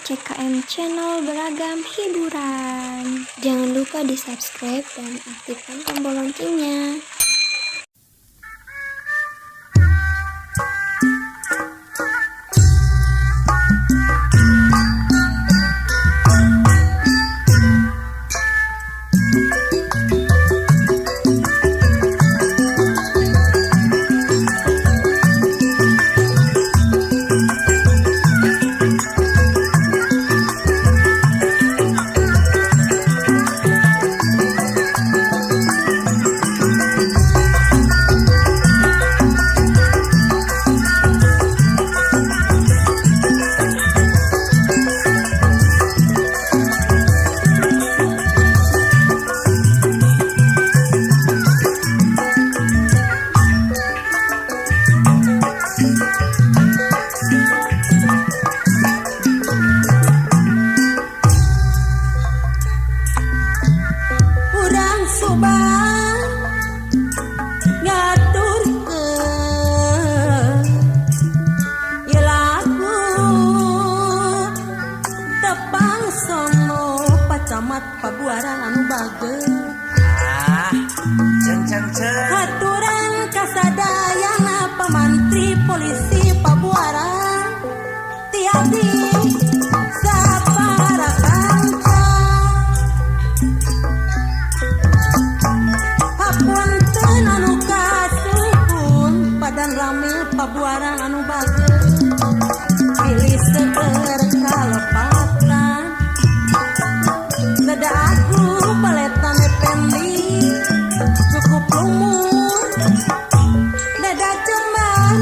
CKM Channel beragam hiburan. Jangan lupa di subscribe dan aktifkan tombol loncengnya. Camat Pabuaran anu bageus cen haturan kasadayana pamantri polisi Pabuaran tiadi saparakan hapunten anu kasuhun padan rame Pabuaran anu bageus pilih seger kalepatan Dada aku paletan pendi cukup umur Dada cembar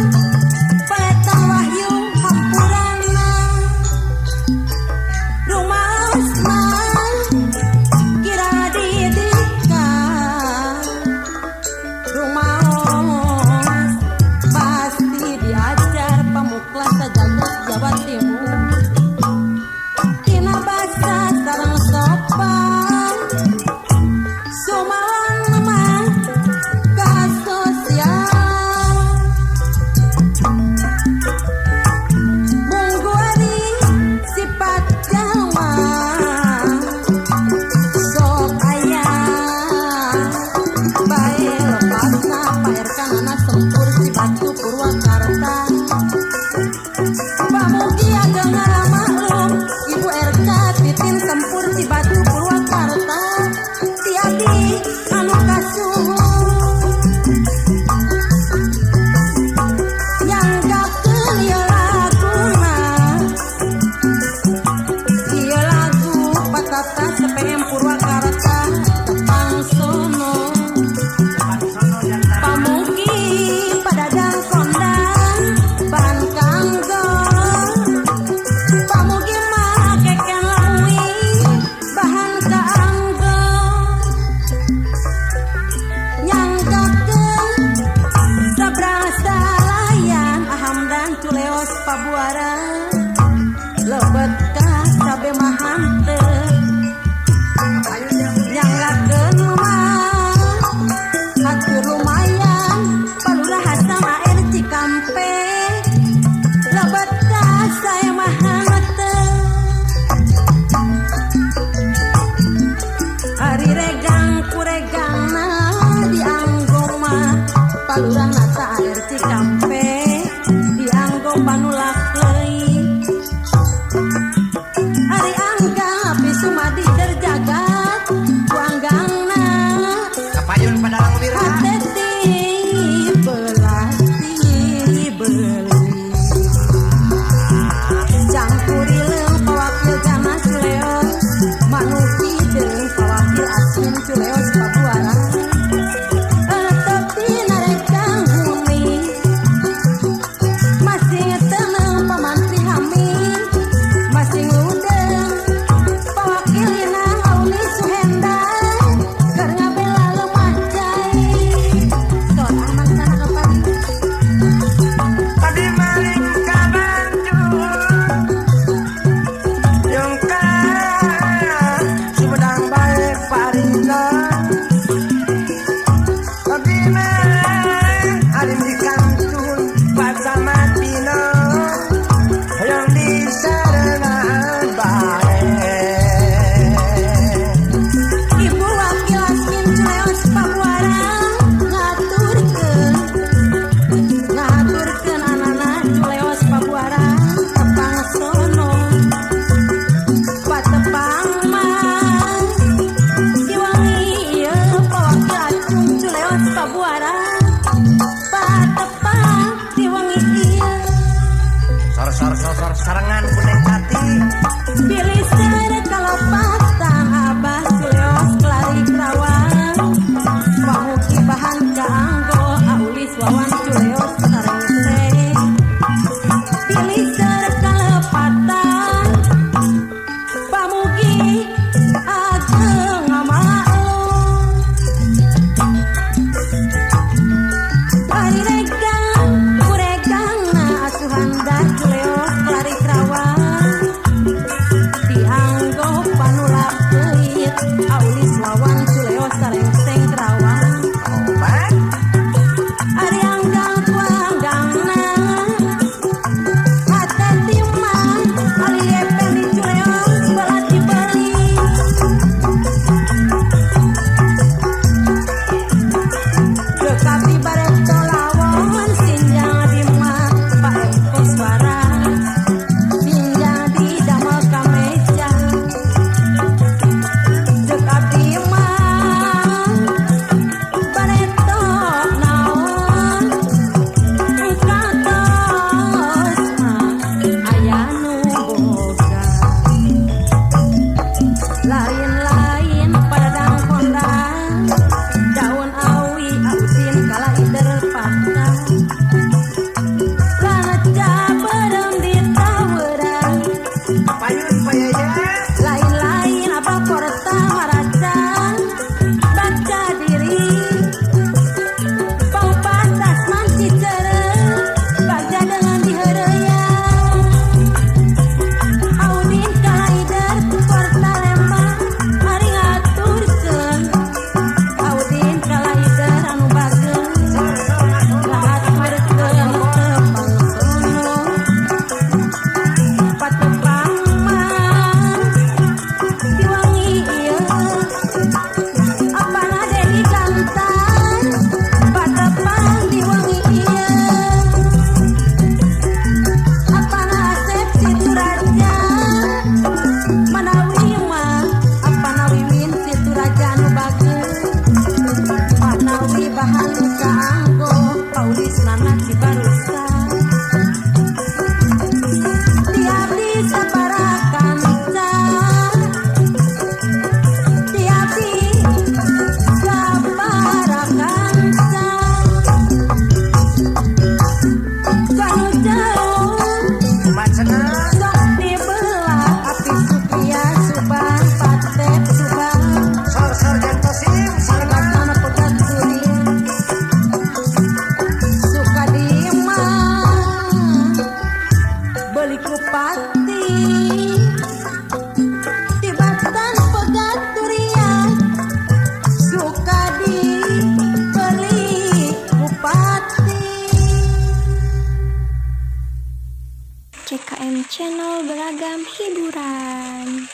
hiburan.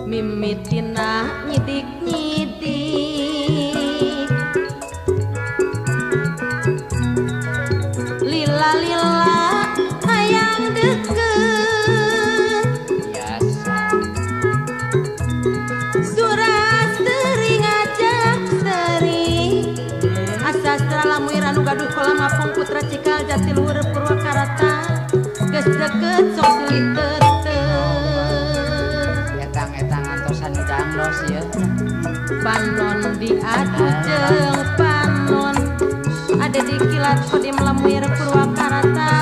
Mimitina nyidik-nyidik lila-lila hayang deket biasa surat sering ngajak sering asastra lamuir anu gaduh kolam apung putra cikal jatiluhur Purwakarta geus deket sok silih etang antosan danglos ya panon diadu jeung panon ada di kilat kodim lamuir Purwakarta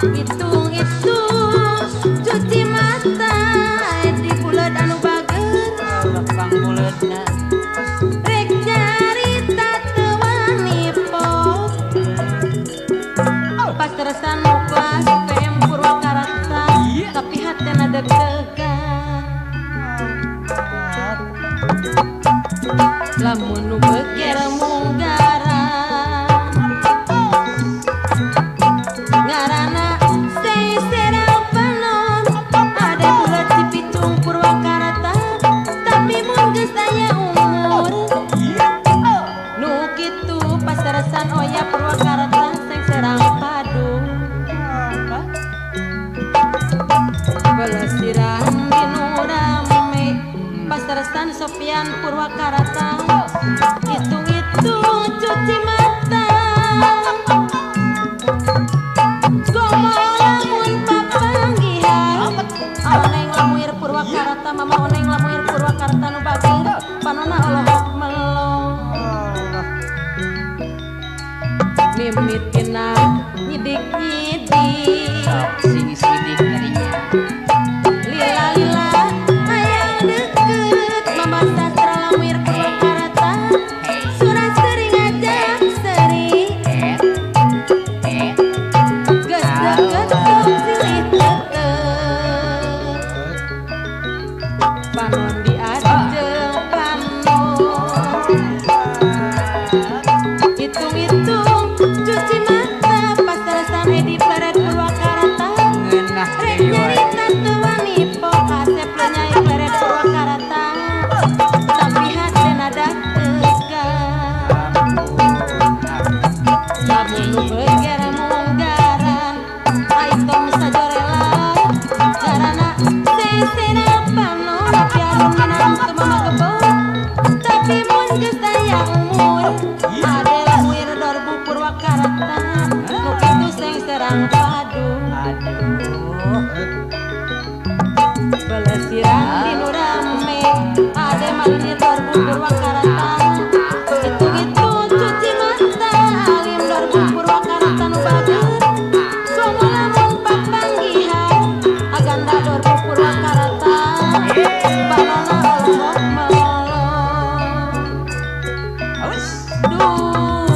hitung-hitung cuci mata di buleud anu bager bang buleudna rek nyarita teu wani pok pas teresan kelas PM Purwakarta tapi hatena deg-degan lamun nu beger munggaran ngaranna seserang panon ada bulat di Pitung Purwakarta tapi mun geus aya umur nu kitu pasaresan oya Purwakarta seng serang padu pelesiran di nu rame pasaresan Sofian Purwakarta hitung-hitung cuci mata gomol lamun papanggihan oneng lamuir Purwakarta mama oneng lamuir Purwakarta nu bagir panonna olohok melong mimitina nyidik-nyidik sidik nyerinya lila-lila hayang deket mama sastra lamuir Purwakarta surat sering ngajak sering geus deket sok silih teuteut panon diadu jeung panon hitung-hitung cuci mata pas teresan Edi Pleret Purwakarta ngeunah rek deui wae nyarita teu wani pok asep lenyai Pleret Purwakarta tapi hatena deg-degan lamun nu beger munggaran aitom sajorelan carana sesena panon piarun menang teu mama gebon tapi mun geus aya umur ade lamuir Dorbu Purwakarta nu kitu seng serang padu pelesiran di nu rame ade malinir Dorbu Purwakarta hitung-hitung cuci mata alim Dorbu Purwakarta nu bager gomol lamun papanggihan aganda Dorbu Purwakarta panonna olohok melong duh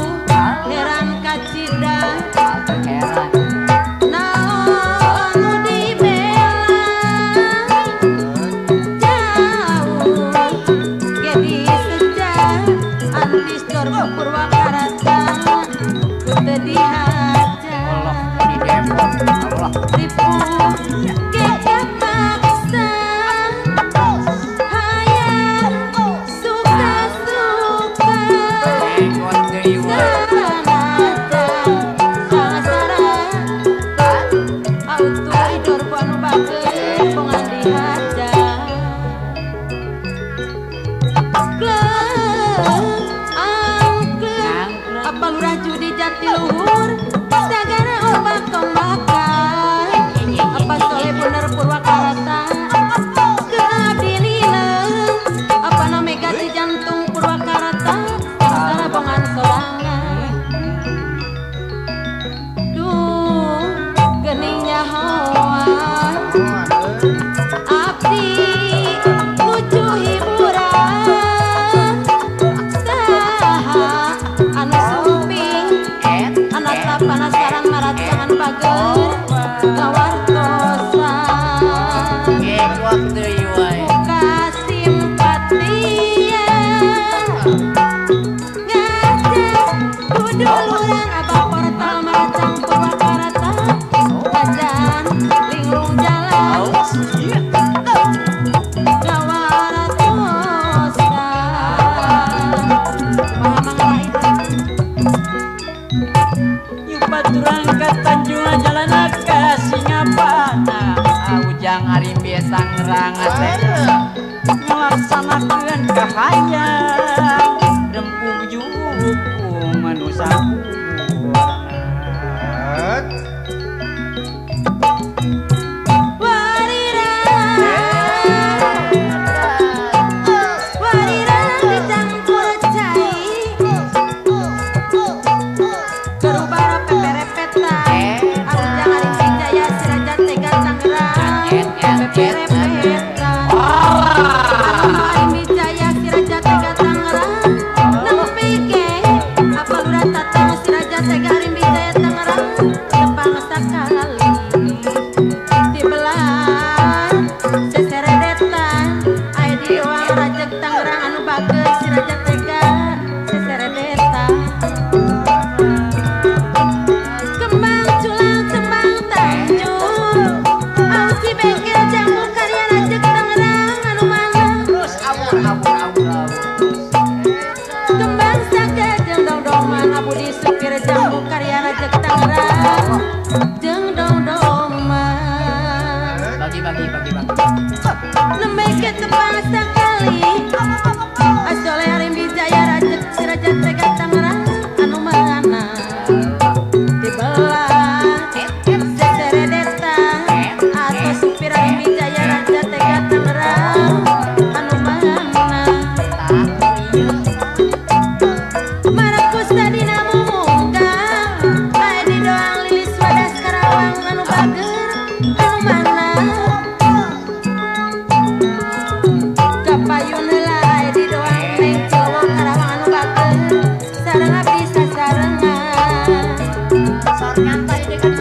heran kacida heran naon nu dibela jauh jadi sejak antis Dorbu Purwakarta teu dihaja di Depok Allah tipu gege paksa hayang suka-suka engot deui wae apa lurah Judi Jatiluhur Mengkot deui wae. Buka simpatian ngajak duduluran abah portal macam purwakarta ajan linglung jalan Baturan ke Tanjung Jalan ke Singapana Ujang Arimbi Sangrang teh. melaksanakan kahayang rempung jukung manusia Bagi. Lembeke tepang sekali Asole Harim Wijaya Rajek si Raja Tega Tangerang anu mana di belah seseredetan atau supir Harim Wijaya Raja Tega Tangerang anu mana Marakus tadi namu munggang aya di doang lilis wadas Karawang anu bager anu mana kapayun heula di doang neng Jawa Karawang anu bager sareng abdi sasarengan Sok nyantai dekat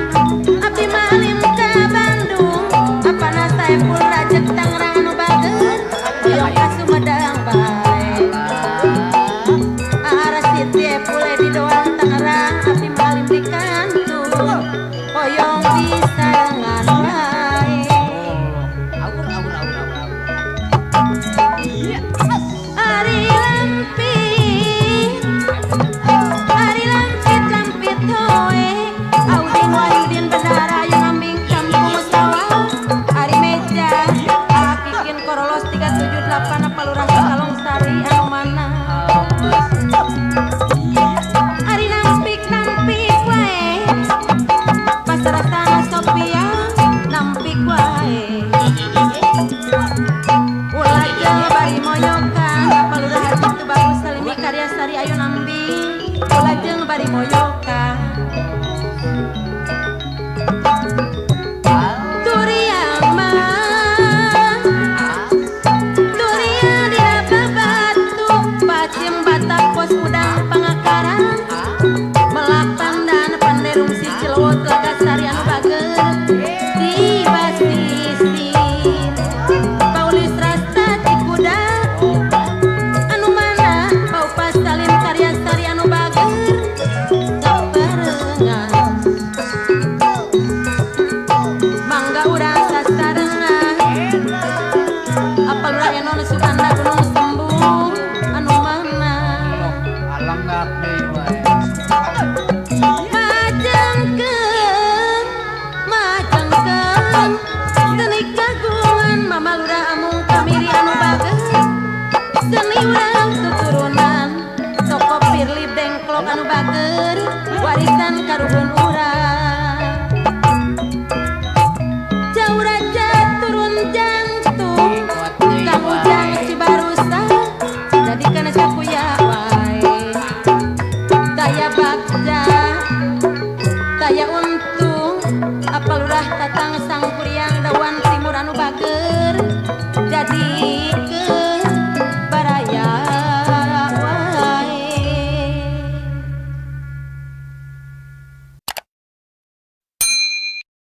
abdi malim ka Bandung apana Saepul Rajek Tangerang anu bager hoyong ka Sumedang bae arah Siti Epule di doang Tangerang abdi malim di Kantung hoyong di sarengan bae Ari lampit hoe Audin Wahyudin Bendara yang ambing kampung sawah Ari meja Akikin Korolos 378 Palurah Kalong Sari anu mana Ari nampik wae Pasarasana Sophia nampik wae Ulajeng bari moyokan Palurah Haji Bagus Salimi Karya Sari ayu nambi Ulajeng bari moyokan Durian mah Durian di Raba Batu Pacim Batak Pos Udang Pangakaran Melapan dan Panderum si Cilewot Telaga Sari anu bager di Basisi Paulis Rasta Cikuda anu mana Pau Pastalin Karya Sari anu bager sabarengan Mangga urang sasarengan apal raya non Sukanda Gunung Sembung anu mana alanggak deui wae. majengkeun seni kagungan Mama Lurah Amung Kamiri anu bager seni urang keturunan Soko Pirli Dengklok anu bager warisan karuhun urang Jauh Raja turun jantung Kang Ujang Cibarusa jadikan sakuya wae daya bagja daya untung apal urah tatang sang kuryang dawan timur anu bager jadi